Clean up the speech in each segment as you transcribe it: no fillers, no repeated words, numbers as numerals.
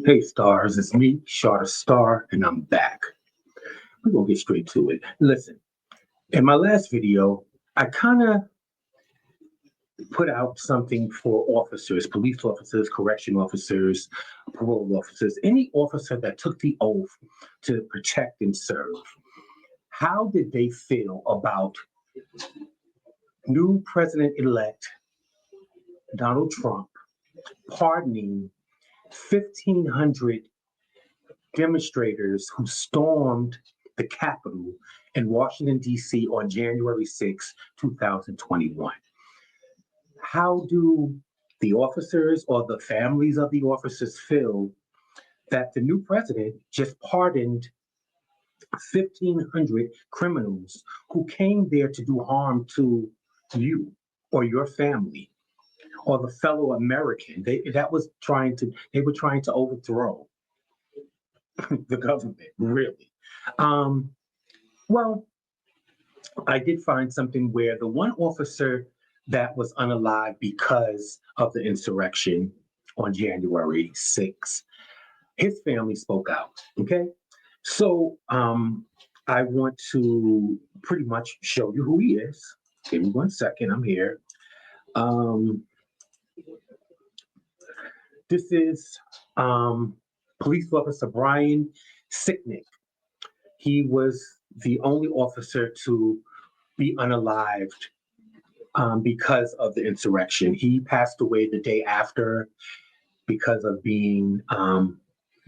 Hey stars, it's me, Shorter Star, and I'm back. We're gonna get straight to it. Listen, in my last video, I kind of put out something for officers, police officers, correction officers, parole officers, any officer that took the oath to protect and serve. How did they feel about new president-elect Donald Trump pardoning 1,500 demonstrators who stormed the Capitol in Washington, D.C. on January 6, 2021. How do the officers or the families of the officers feel that the new president just pardoned 1,500 criminals who came there to do harm to you or your family or the fellow American? They were trying to overthrow the government, really. Um, well, I did find something where the one officer that was unalived because of the insurrection on January 6th, his family spoke out. Okay. So I want to pretty much show you who he is. Give me 1 second. I'm here. Um, this is police officer Brian Sicknick. He was the only officer to be unalived because of the insurrection. He passed away the day after because of being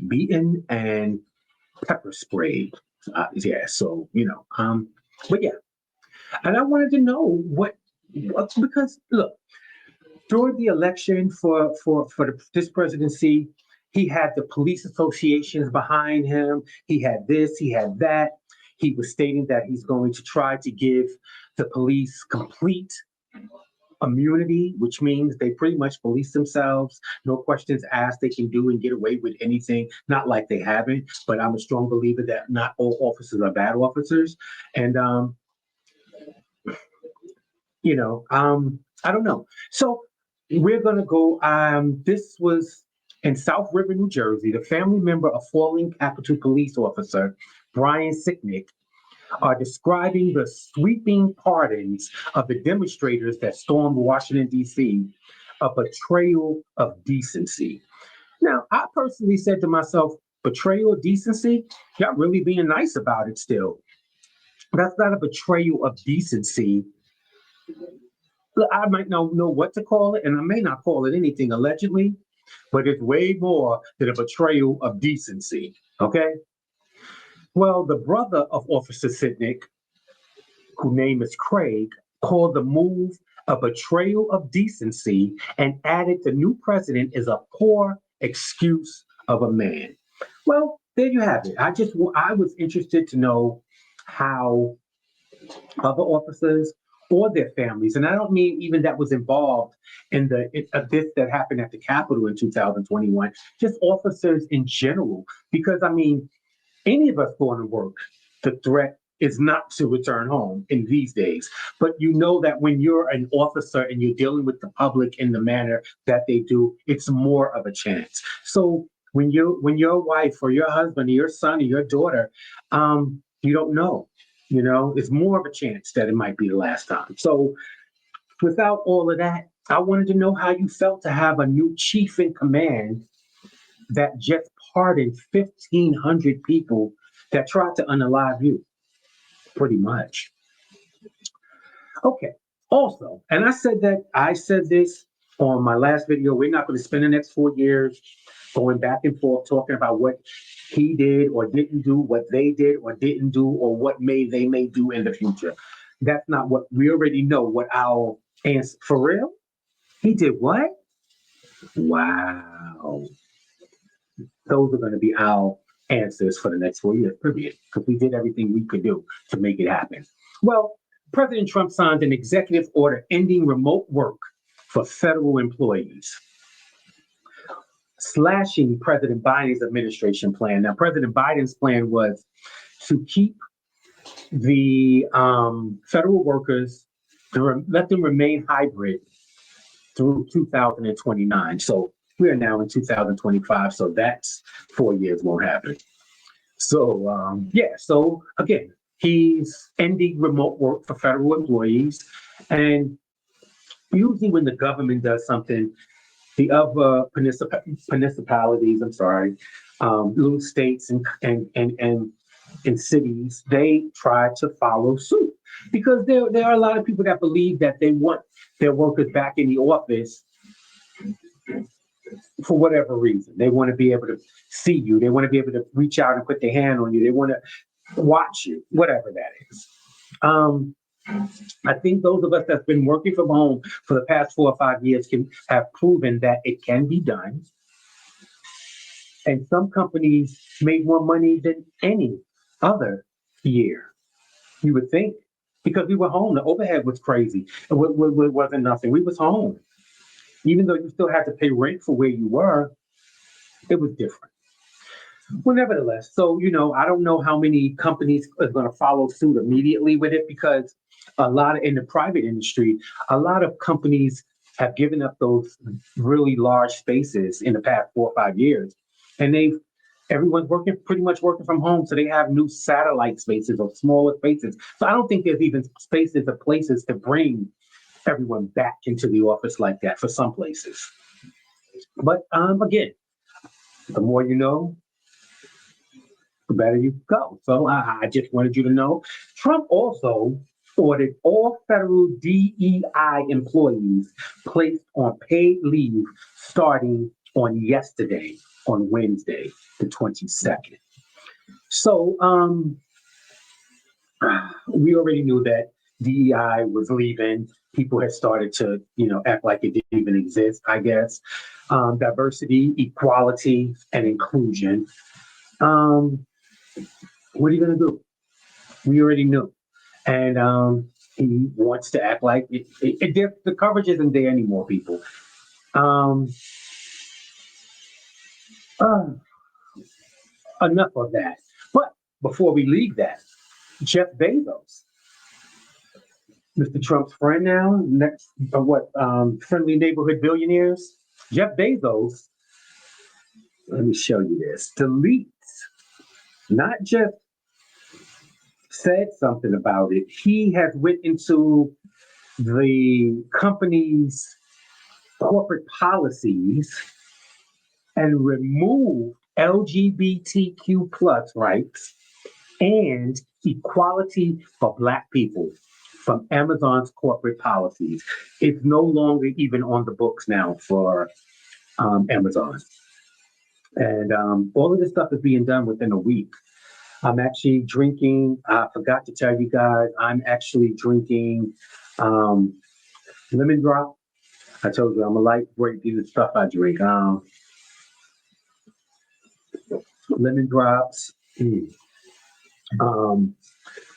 beaten and pepper sprayed. Yeah, so but yeah, and I wanted to know what because look, during the election this presidency, he had the police associations behind him. He had this, he had that. He was stating that he's going to try to give the police complete immunity, which means they pretty much police themselves, no questions asked, they can do and get away with anything. Not like they haven't, but I'm a strong believer that not all officers are bad officers. And I don't know. So we're gonna go. This was in South River, New Jersey. The family member of fallen Capitol Police officer Brian Sicknick are describing the sweeping pardons of the demonstrators that stormed Washington, D.C., a betrayal of decency. Now, I personally said to myself, betrayal of decency? Y'all really being nice about it still. That's not a betrayal of decency. I might not know what to call it, and I may not call it anything allegedly, but it's way more than a betrayal of decency. Okay? Well, the brother of Officer Sidnick, whose name is Craig, called the move a betrayal of decency and added the new president is a poor excuse of a man. Well, there you have it. I was interested to know how other officers or their families, and I don't mean even that was involved in this that happened at the Capitol in 2021, just officers in general. Because I mean, any of us going to work, the threat is not to return home in these days. But you know that when you're an officer and you're dealing with the public in the manner that they do, it's more of a chance. So when your wife or your husband or your son or your daughter, you don't know. It's more of a chance that it might be the last time. So without all of that, I wanted to know how you felt to have a new chief in command that just pardoned 1,500 people that tried to unalive you, pretty much. Okay. Also, and I said this on my last video, we're not going to spend the next 4 years going back and forth talking about what he did or didn't do, what they did or didn't do, or what they may do in the future. That's not what we already know what our answer for real. He did what? Wow. Those are going to be our answers for the next 4 years, period, because we did everything we could do to make it happen. Well, President Trump signed an executive order ending remote work for federal employees, slashing President Biden's administration plan. Now, President Biden's plan was to keep the federal workers, let them remain hybrid through 2029. So We are now in 2025, so that's 4 years won't happen. So, yeah, so again, he's ending remote work for federal employees. And usually when the government does something, the other municipalities, I'm sorry, little states and cities, they try to follow suit because there are a lot of people that believe that they want their workers back in the office for whatever reason. They want to be able to see you. They want to be able to reach out and put their hand on you. They want to watch you, whatever that is. I think those of us that's been working from home for the past 4 or 5 years can have proven that it can be done. And some companies made more money than any other year, you would think, because we were home. The overhead was crazy. It wasn't nothing. We was home. Even though you still had to pay rent for where you were, it was different. Well, nevertheless, so, I don't know how many companies are going to follow suit immediately with it because in the private industry, a lot of companies have given up those really large spaces in the past 4 or 5 years. And everyone's pretty much working from home. So they have new satellite spaces or smaller spaces. So I don't think there's even spaces or places to bring everyone back into the office like that for some places. But again, the more you know, the better you go. So I just wanted you to know. Trump also ordered all federal DEI employees placed on paid leave starting on yesterday, on Wednesday, the 22nd. So we already knew that DEI was leaving. People had started to, act like it didn't even exist, I guess. Diversity, equality, and inclusion. What are you going to do? We already knew. And he wants to act like the coverage isn't there anymore, people. Enough of that. But before we leave that, Jeff Bezos, Mr. Trump's friend now, friendly neighborhood billionaires. Jeff Bezos, let me show you this, deletes, not just said something about it, he has went into the company's corporate policies and removed LGBTQ plus rights and equality for Black people from Amazon's corporate policies. It's no longer even on the books now for Amazon. And all of this stuff is being done within a week. I'm actually drinking, I forgot to tell you guys, I'm actually drinking lemon drop. I told you I'm a lightweight, these are stuff I drink. Lemon drops,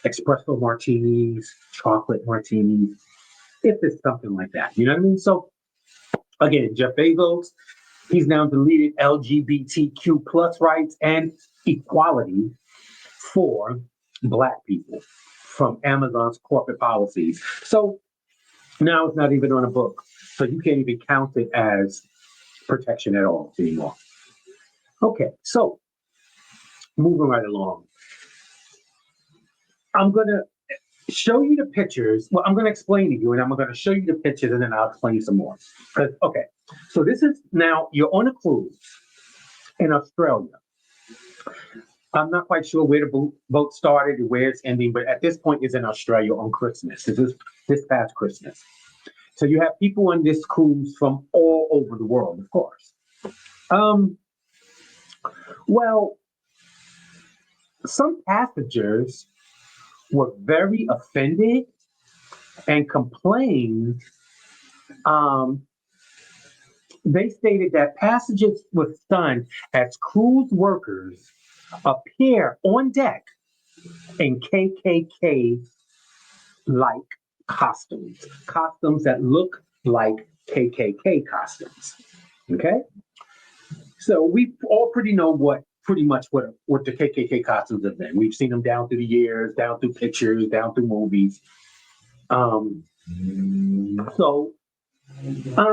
espresso martinis, chocolate martinis, if it's something like that. You know what I mean? So again, Jeff Bezos, he's now deleted LGBTQ plus rights and equality for Black people from Amazon's corporate policies. So now it's not even on a book. So you can't even count it as protection at all anymore. Okay, so moving right along. I'm going to show you the pictures. Well, I'm going to explain to you, and I'm going to show you the pictures, and then I'll explain some more. Okay, so this is now, you're on a cruise in Australia. I'm not quite sure where the boat started and where it's ending, but at this point, it's in Australia on Christmas. This is this past Christmas. So you have people on this cruise from all over the world, of course. Well, some passengers were very offended and complained. They stated that passengers were stunned as cruise workers appear on deck in KKK-like costumes that look like KKK costumes. Okay, so we all know pretty much what the KKK costumes have been. We've seen them down through the years, down through pictures, down through movies. So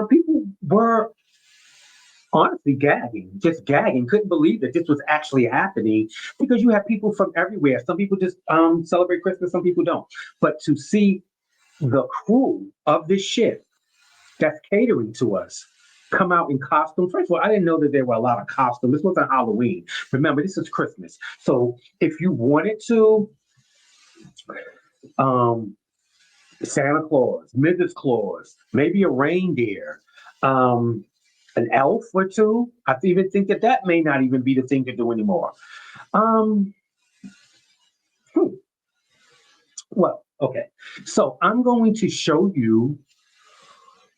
people were honestly gagging, just gagging, couldn't believe that this was actually happening because you have people from everywhere. Some people just celebrate Christmas, some people don't. But to see the crew of this ship that's catering to us come out in costume. First of all, I didn't know that there were a lot of costumes. This wasn't Halloween. Remember, this is Christmas. So if you wanted to, um, Santa Claus, Mrs. Claus, maybe a reindeer, um, an elf or two. I even think that that may not even be the thing to do anymore. Um, hmm, well, okay. So I'm going to show you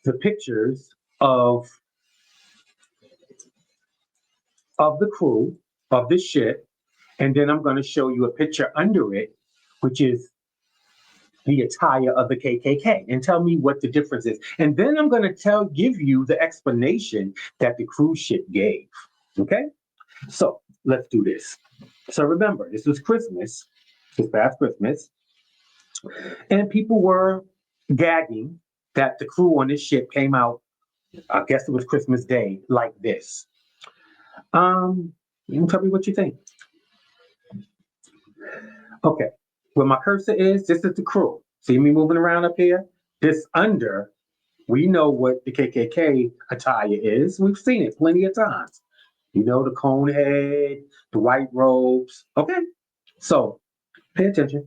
the pictures of the crew of the ship, and then I'm going to show you a picture under it, which is the attire of the KKK, and tell me what the difference is. And then I'm going to give you the explanation that the cruise ship gave. Okay, so let's do this. So remember, this was Christmas, this past Christmas, and people were gagging that the crew on this ship came out. I guess it was Christmas Day, like this. You can tell me what you think. Okay, where my cursor is, this is the crew. See me moving around up here? This under, we know what the KKK attire is. We've seen it plenty of times. You know, the cone head, the white robes. Okay, so pay attention.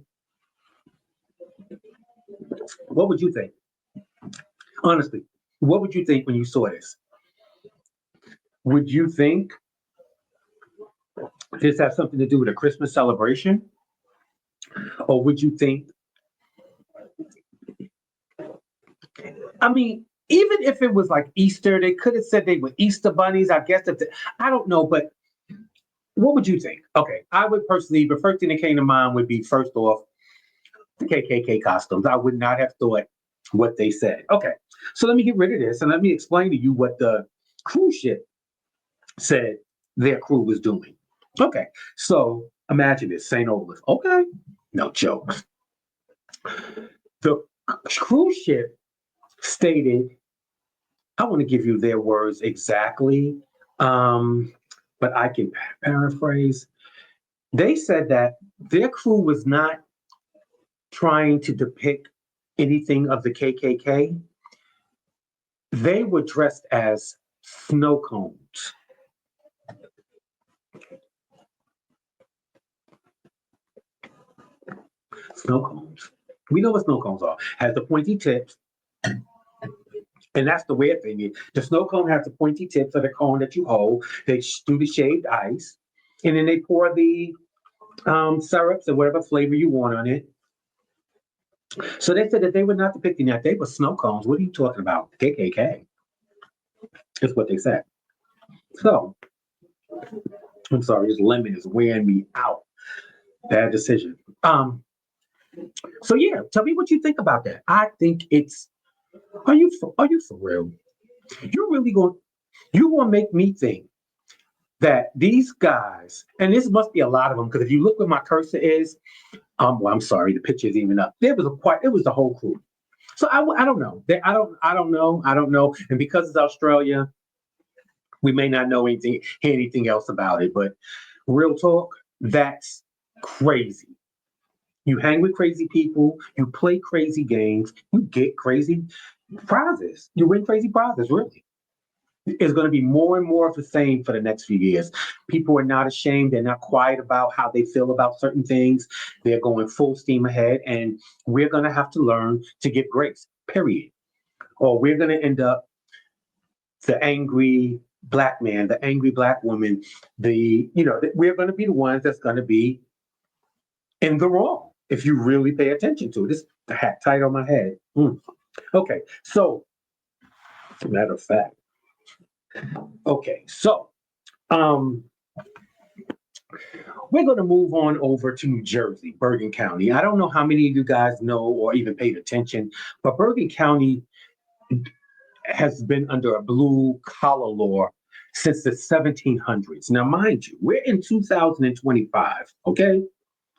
What would you think? Honestly, what would you think when you saw this? Would you think this has something to do with a Christmas celebration? Or would you think, I mean, even if it was like Easter, they could have said they were Easter bunnies. I guess if I don't know, but what would you think? Okay, I would personally, the first thing that came to mind would be first off the KKK costumes. I would not have thought what they said. Okay, so let me get rid of this and let me explain to you what the cruise ship said their crew was doing. Okay, so imagine this, St. Olaf. Okay, no jokes. The cruise ship stated, I want to give you their words exactly, but I can paraphrase. They said that their crew was not trying to depict anything of the KKK. They were dressed as snow cones. Snow cones. We know what snow cones are. Has the pointy tips, and that's the weird thing. The snow cone has the pointy tips of the cone that you hold. They do the shaved ice, and then they pour the syrups or whatever flavor you want on it. So they said that they were not depicting that. They were snow cones. What are you talking about? KKK. That's what they said. So, I'm sorry, this lemon is wearing me out. Bad decision. So yeah, tell me what you think about that. I think it's, are you for real? You're really going, you want to make me think that these guys, and this must be a lot of them, because if you look where my cursor is, well, I'm sorry, the picture is even up. It was the whole crew. So I don't know. I don't know. And because it's Australia, we may not know anything else about it. But real talk, that's crazy. You hang with crazy people, you play crazy games, you get crazy prizes. You win crazy prizes, really. It's going to be more and more of the same for the next few years. People are not ashamed. They're not quiet about how they feel about certain things. They're going full steam ahead, and we're going to have to learn to give grace, period. Or we're going to end up the angry black man, the angry black woman, we're going to be the ones that's going to be in the wrong if you really pay attention to it. This the hat tight on my head. Okay, so matter of fact, okay, so um, we're going to move on over to New Jersey, Bergen County. I don't know how many of you guys know or even paid attention, but Bergen County has been under a blue collar law since the 1700s. Now, mind you, we're in 2025, okay?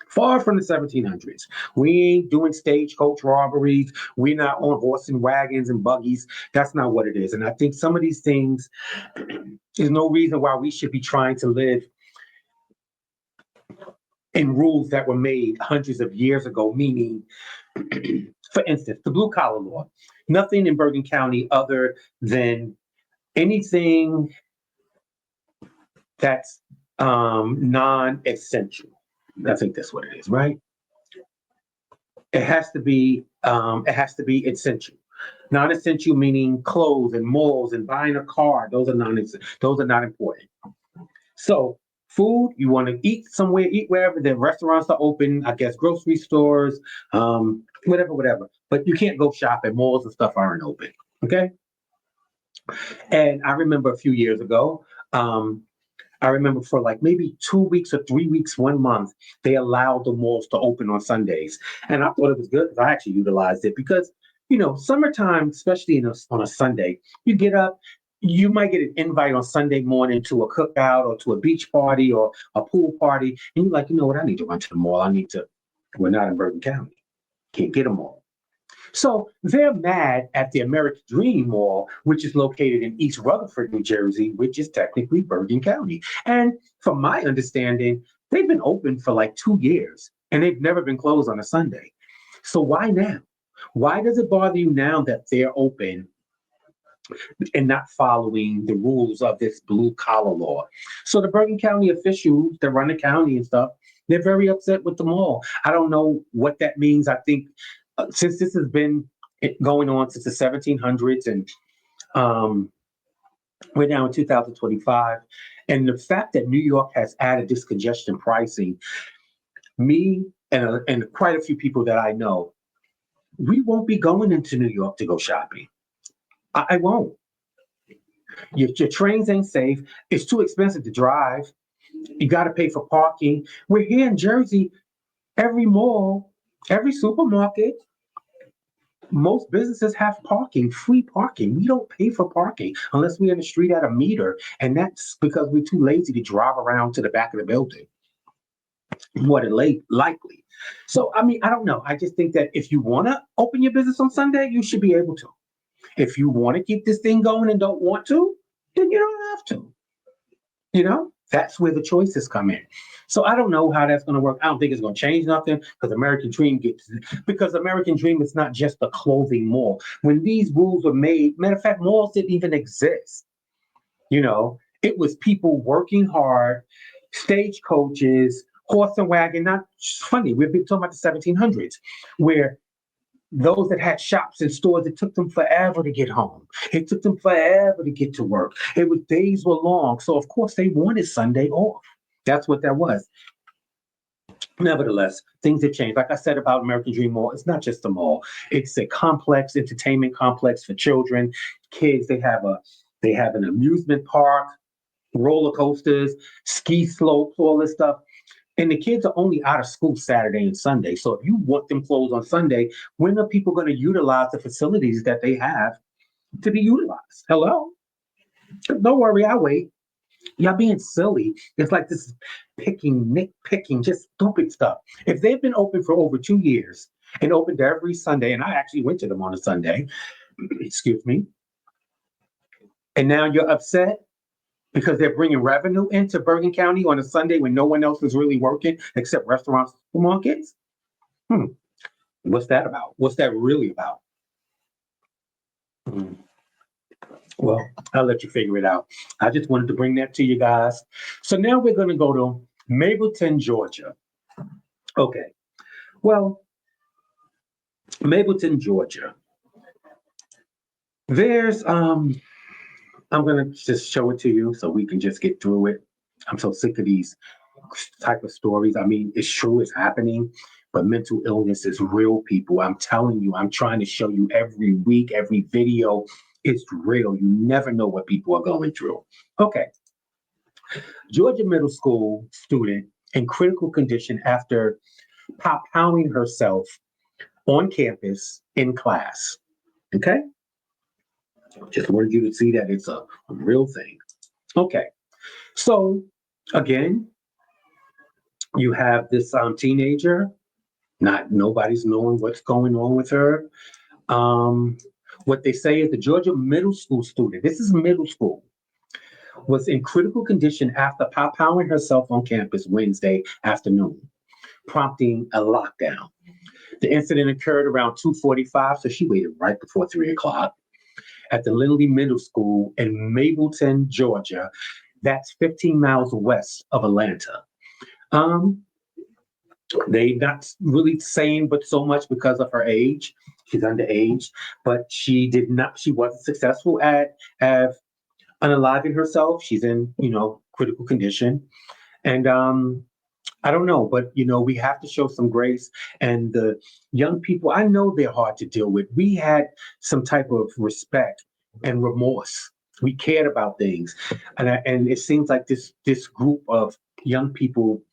Far from the 1700s. We ain't doing stagecoach robberies. We're not on horse and wagons and buggies. That's not what it is. And I think some of these things, there's no reason why we should be trying to live in rules that were made hundreds of years ago, meaning, for instance, the blue collar law. Nothing in Bergen County other than anything that's non-essential. I think that's what it is, right? It has to be essential. Non-essential meaning clothes and malls and buying a car. Those are those are not important. So food, you want to eat somewhere, eat wherever. The restaurants are open. I guess grocery stores, whatever. But you can't go shop at malls and stuff aren't open. Okay. And I remember a few years ago, I remember for like maybe 2 weeks or 3 weeks, 1 month, they allowed the malls to open on Sundays. And I thought it was good because I actually utilized it because, summertime, especially on a Sunday, you get up, you might get an invite on Sunday morning to a cookout or to a beach party or a pool party. And you're like, you know what? I need to run to the mall. We're not in Bergen County. Can't get them all. So they're mad at the American Dream Mall, which is located in East Rutherford, New Jersey, which is technically Bergen County. And from my understanding, they've been open for like 2 years and they've never been closed on a Sunday. So why now? Why does it bother you now that they're open and not following the rules of this blue collar law? So the Bergen County officials that run the county and stuff, they're very upset with the mall. I don't know what that means. I think since this has been going on since the 1700s and we're now in 2025, and the fact that New York has added this congestion pricing, me and quite a few people that I know, we won't be going into New York to go shopping. I won't. Your trains ain't safe. It's too expensive to drive. You got to pay for parking. We're here in Jersey. Every mall, every supermarket, most businesses have parking, free parking. We don't pay for parking unless we're in the street at a meter. And that's because we're too lazy to drive around to the back of the building. More than likely. So, I mean, I don't know. I just think that if you want to open your business on Sunday, you should be able to. If you want to keep this thing going and don't want to, then you don't have to. That's where the choices come in. So I don't know how that's going to work. I don't think it's going to change nothing because American Dream is not just a clothing mall. When these rules were made, matter of fact, malls didn't even exist. It was people working hard, stagecoaches, horse and wagon. Not funny. We've been talking about the 1700s, where those that had shops and stores, it took them forever to get home. It took them forever to get to work. Days were long. So of course they wanted Sunday off. That's what that was. Nevertheless, things have changed. Like I said about American Dream Mall, it's not just a mall. It's a complex, entertainment complex for children, kids. They have an amusement park, roller coasters, ski slopes, all this stuff. And the kids are only out of school Saturday and Sunday. So if you want them closed on Sunday, when are people going to utilize the facilities that they have to be utilized? Hello? Don't worry, I'll wait. Y'all being silly. It's like this nitpicking, just stupid stuff. If they've been open for over 2 years and opened every Sunday, and I actually went to them on a Sunday, excuse me, and now you're upset because they're bringing revenue into Bergen County on a Sunday when no one else is really working except restaurants, supermarkets. What's that about? What's that really about? Well, I'll let you figure it out. I just wanted to bring that to you guys. So now we're going to go to Mableton, Georgia. Okay. Well, Mableton, Georgia. There's I'm going to just show it to you so we can just get through it. I'm so sick of these type of stories. I mean, it's true, it's happening, but mental illness is real, people. I'm telling you, I'm trying to show you every week, every video. It's real. You never know what people are going through. Okay. Georgia middle school student in critical condition after pounding herself on campus in class. Okay. Just wanted you to see that it's a real thing. Okay. So again, You have this teenager, not nobody's knowing what's going on with her. Um, what they say is the Georgia middle school student, this is middle school, was in critical condition after powering herself on campus Wednesday afternoon, prompting a lockdown. The incident occurred around 2:45, so she waited right before 3 o'clock at the Lindley Middle School in Mableton, Georgia. That's 15 miles west of Atlanta. Um, they not really saying but so much because of her age. She's underage, but she wasn't successful at unaliving herself. She's in, critical condition. And I don't know, but we have to show some grace. And the young people, I know they're hard to deal with. We had some type of respect and remorse. We cared about things, and it seems like this group of young people,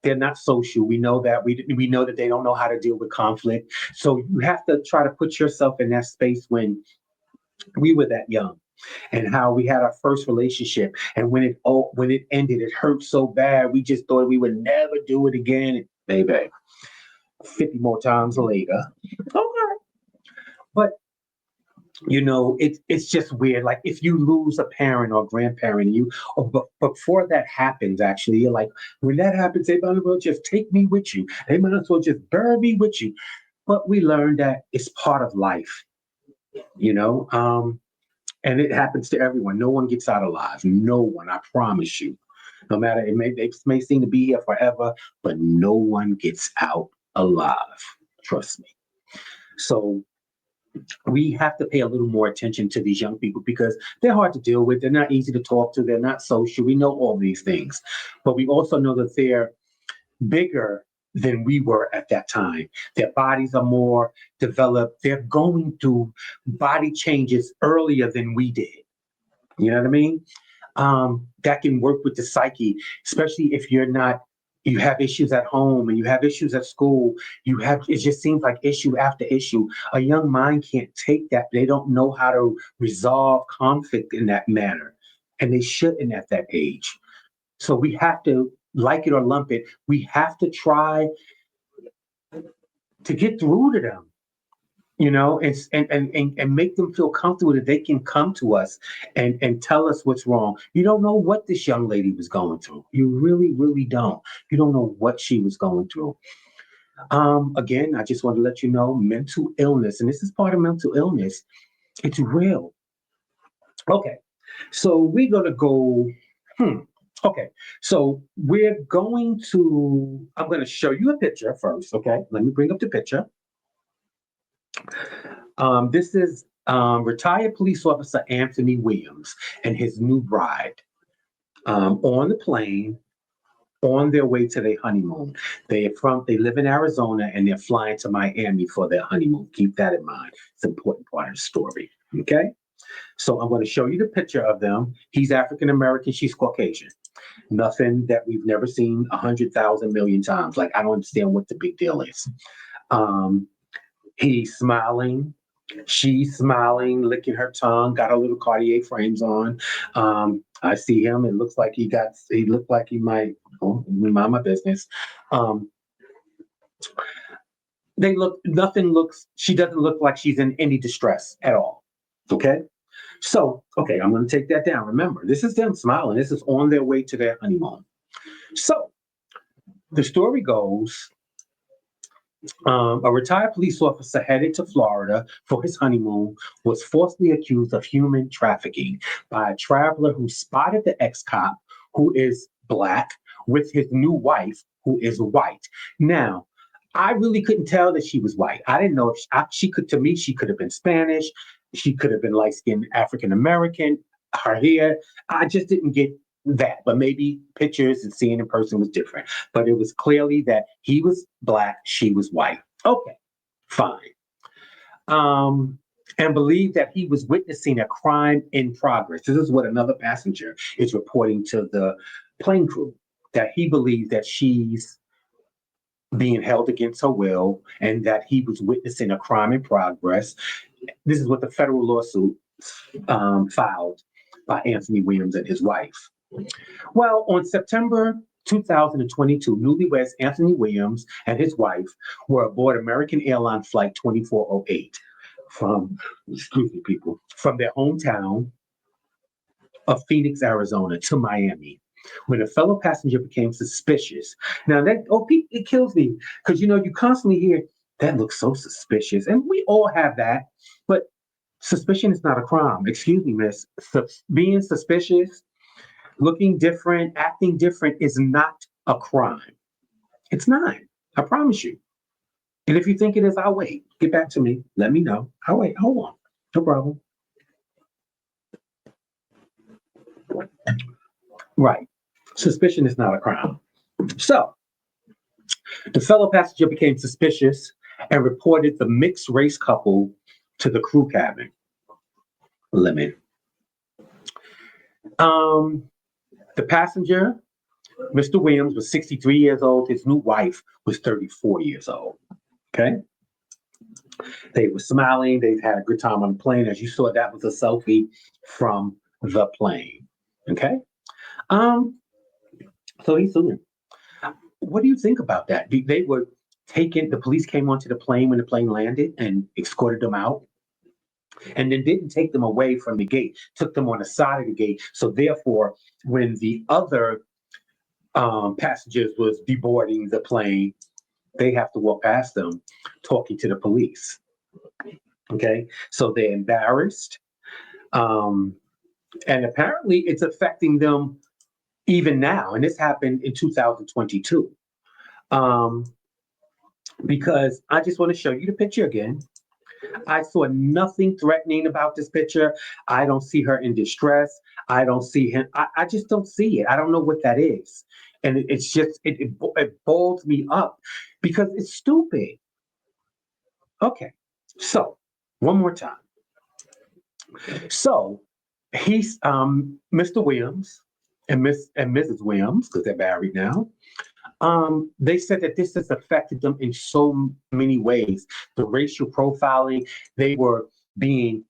they're not social. We know that we know that they don't know how to deal with conflict. So you have to try to put yourself in that space when we were that young and how we had our first relationship, and when it ended, it hurt so bad. We just thought we would never do it again, baby. 50 more times later. Okay. But it's just weird. Like if you lose a parent or grandparent, but before that happens, actually, you're like, when that happens, they might as well just take me with you. They might as well just bury me with you. But we learned that it's part of life, you know. And it happens to everyone. No one gets out alive. No one, I promise you. No matter, it may seem to be here forever, but no one gets out alive. Trust me. So we have to pay a little more attention to these young people because they're hard to deal with. They're not easy to talk to. They're not social. We know all these things, but we also know that they're bigger than we were at that time. Their bodies are more developed. They're going through body changes earlier than we did. You know what I mean? That can work with the psyche, especially if you have issues at home and you have issues at school. It just seems like issue after issue. A young mind can't take that. They don't know how to resolve conflict in that manner. And they shouldn't at that age. So we have to, like it or lump it, we have to try to get through to them, and make them feel comfortable that they can come to us and tell us what's wrong. You don't know what this young lady was going through. You really, really don't. You don't know what she was going through. Again, I just want to let you know mental illness, and this is part of mental illness. It's real. Okay. So we're going to go. Okay. So I'm going to show you a picture first. Okay. Let me bring up the picture. This is retired police officer Anthony Williams and his new bride on the plane on their way to their honeymoon. They live in Arizona and they're flying to Miami for their honeymoon. Keep that in mind. It's an important part of the story. Okay. So I'm going to show you the picture of them. He's African American. She's Caucasian. Nothing that we've never seen 100,000 million times. Like, I don't understand what the big deal is. He's smiling. She's smiling, licking her tongue, got her little Cartier frames on. I see him. It looks like he looked like he might, mind my business. Um, she doesn't look like she's in any distress at all. Okay. So, okay, I'm going to take that down. Remember, this is them smiling. This is on their way to their honeymoon. So the story goes, a retired police officer headed to Florida for his honeymoon was falsely accused of human trafficking by a traveler who spotted the ex-cop, who is Black, with his new wife, who is white. Now, I really couldn't tell that she was white. I didn't know if she could, to me, she could have been Spanish. She could have been light-skinned African American. Her hair, I just didn't get that, but maybe pictures and seeing in person was different. But it was clearly that he was Black, she was white. Okay, fine. And believed that he was witnessing a crime in progress. This is what another passenger is reporting to the plane crew, that he believes that she's being held against her will and that he was witnessing a crime in progress. This is what the federal lawsuit filed by Anthony Williams and his wife. Well, on September 2022, newlyweds Anthony Williams and his wife were aboard American Airlines Flight 2408 from, excuse me, people, from their hometown of Phoenix, Arizona to Miami when a fellow passenger became suspicious. Now it kills me because you constantly hear that looks so suspicious, and we all have that, but suspicion is not a crime. Excuse me, miss. Being suspicious, looking different, acting different is not a crime. It's not. I promise you. And if you think it is, I'll wait. Get back to me. Let me know. I'll wait. Hold on. No problem. Right. Suspicion is not a crime. So the fellow passenger became suspicious and reported the mixed race couple to the crew cabin limit. The passenger, Mr. Williams, was 63 years old. His new wife was 34 years old. Okay. They were smiling. They had a good time on the plane. As you saw, that was a selfie from the plane. Okay. So he's suing. What do you think about that? They were taken, the police came onto the plane when the plane landed and escorted them out, and then didn't take them away from the gate, took them on the side of the gate. So therefore, when the other passengers was deboarding the plane, they have to walk past them talking to the police. Okay, so they're embarrassed. And apparently it's affecting them even now. And this happened in 2022. Because I just want to show you the picture again. I saw nothing threatening about this picture. I don't see her in distress. I don't see him. I just don't see it. I don't know what that is. And it's just, it balls me up because it's stupid. Okay, so one more time. So he's Mr. Williams and Mrs. Williams, because they're married now. They said that this has affected them in so many ways. The racial profiling, they were being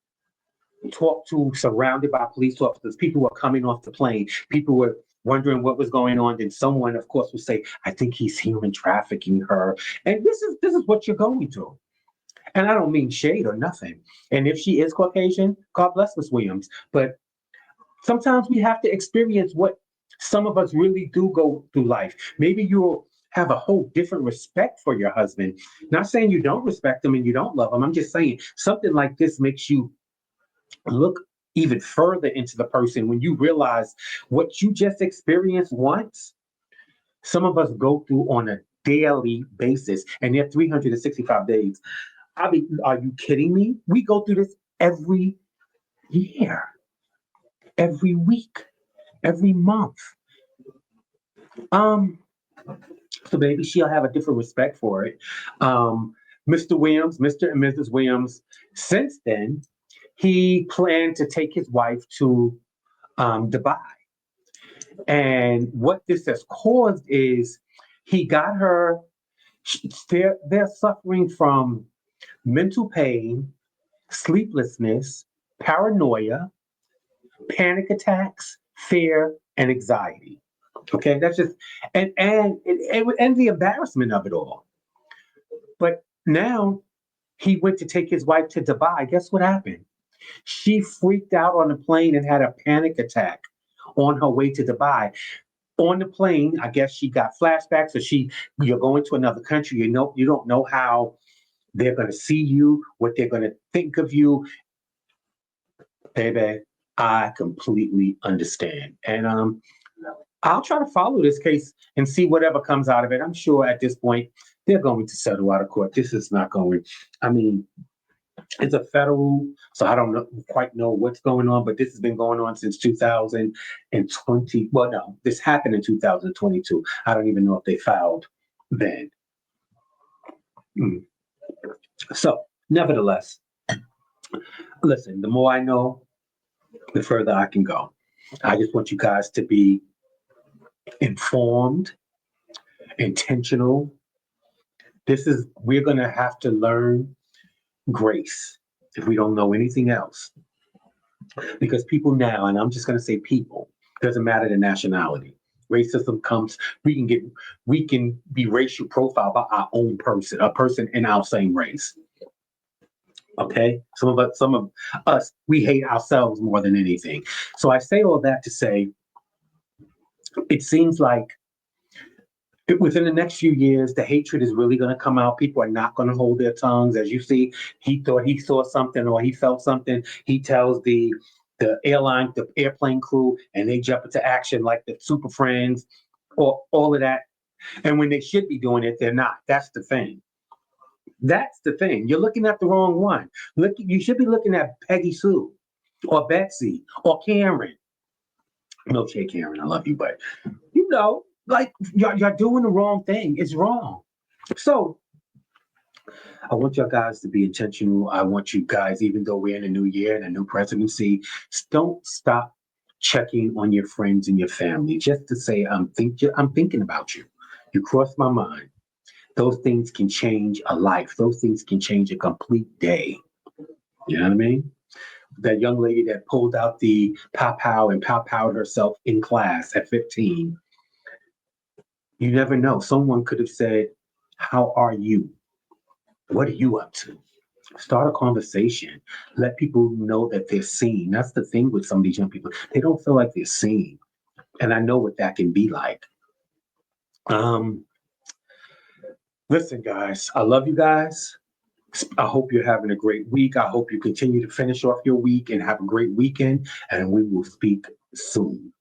talked to, surrounded by police officers. People were coming off the plane. People were wondering what was going on. Then someone, of course, would say, "I think he's human trafficking her." And this is what you're going through. And I don't mean shade or nothing. And if she is Caucasian, God bless Miss Williams. But sometimes we have to experience what some of us really do go through life. Maybe you'll have a whole different respect for your husband. Not saying you don't respect him and you don't love him. I'm just saying something like this makes you look even further into the person when you realize what you just experienced once. Some of us go through on a daily basis, and they're 365 days. I mean, are you kidding me? We go through this every year, every week, every month. So maybe she'll have a different respect for it. Mr. Williams, Mr. and Mrs. Williams, since then, he planned to take his wife to Dubai. And what this has caused is he got her, they're suffering from mental pain, sleeplessness, paranoia, panic attacks, fear, and anxiety. Okay, that's just and the embarrassment of it all. But now he went to take his wife to Dubai. Guess what happened? She freaked out on the plane and had a panic attack on her way to Dubai. On the plane, I guess she got flashbacks, or you're going to another country. You don't know how they're going to see you, what they're going to think of you. Baby, I completely understand. And I'll try to follow this case and see whatever comes out of it. I'm sure at this point they're going to settle out of court. This is not going, I mean, it's a federal, so I don't quite know what's going on, but this has been going on since 2020. Well, no, this happened in 2022. I don't even know if they filed then. So, nevertheless, listen, the more I know, the further I can go. I just want you guys to be informed, intentional. We're going to have to learn grace if we don't know anything else. Because people now, and I'm just going to say people, doesn't matter the nationality. Racism comes, we can be racial profiled by our own person, a person in our same race. Okay? Some of us, we hate ourselves more than anything. So I say all that to say, it seems like within the next few years, the hatred is really going to come out. People are not going to hold their tongues. As you see, he thought he saw something or he felt something. He tells the airplane crew, and they jump into action like the Super Friends, or all of that. And when they should be doing it, they're not. That's the thing. That's the thing. You're looking at the wrong one. Look, you should be looking at Peggy Sue, or Betsy, or Karen. No shade, Karen, I love you, but like you're doing the wrong thing. It's wrong. So I want you guys to be intentional. I want you guys, even though we're in a new year and a new presidency, don't stop checking on your friends and your family just to say, I'm thinking about you. You crossed my mind. Those things can change a life. Those things can change a complete day. You know what I mean? That young lady that pulled out the pow pow and pow powed herself in class at 15. You never know. Someone could have said, how are you? What are you up to? Start a conversation. Let people know that they're seen. That's the thing with some of these young people. They don't feel like they're seen. And I know what that can be like. Listen, guys, I love you guys. I hope you're having a great week. I hope you continue to finish off your week and have a great weekend. And we will speak soon.